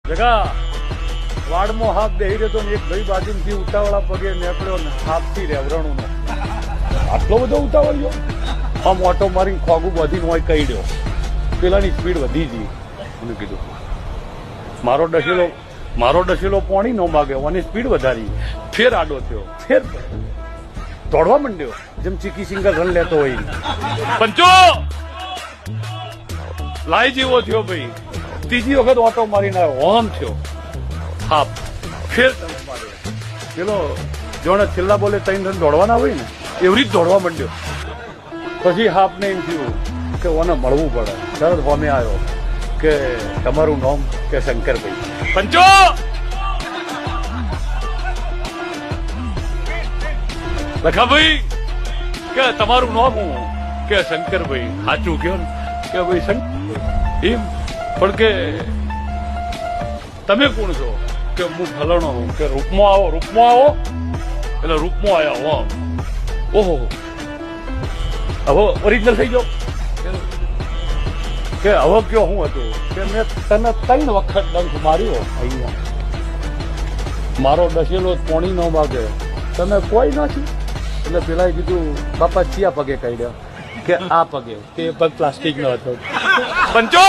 જગા વાડમાં હાથ બેહી રહેતો ને એક ભાઈ બાજુથી ઉતાવળા પગે નીકળ્યો ને હાથથી રેવરણું નો આટલો બધો ઉતાવળ્યો આમ ઓટો મારીને ખોગું બધીને હોય કહી દો પેલાની સ્પીડ વધી ગઈ એને કીધું મારો ડસેલો પોણી નો માગે અને સ્પીડ વધારી ફેર આડો થયો ફેર દોડવા માંડ્યો જેમ ચીકી સિંગલ રન લેતો હોય પંચો લાઈ જેવો થયો ભાઈ ત્રીજી વખત ઓટો મારીને આવ્યો ઓમ થયો હા ફેર પેલો જોણે છેલ્લા બોલે 3 રન દોડવાના હોય ને એવી રીતે દોડવા માંડ્યો પછી હાફ ને એમ થયું કે ઓને મળવું પડે તરત હોમે આવ્યો કે તમારું નામ કે શંકરભાઈ પંચો લખાભાઈ કે તમારું નામ હું કે શંકરભાઈ સાચું કયો ને કે ભાઈ શંકર એમ પણ કે તમે કોણ છો કે હું ફલાણો હું કે રૂપમાં આવો એટલે રૂપમાં આવ્યા હો ઓહો હવે ઓરિજિનલ થઈ જાઓ કે હવે કયો હું હતું કે મેં તને 3 વખત ડંખ માર્યો અહીંયા મારો ડસેલો પોણી નો વાગે તમે કોઈ નથી એટલે પેલા કીધું બાપા ચિયા પગે કહી દે કે આ પગે તે પગ પ્લાસ્ટિક નો હતો પંચો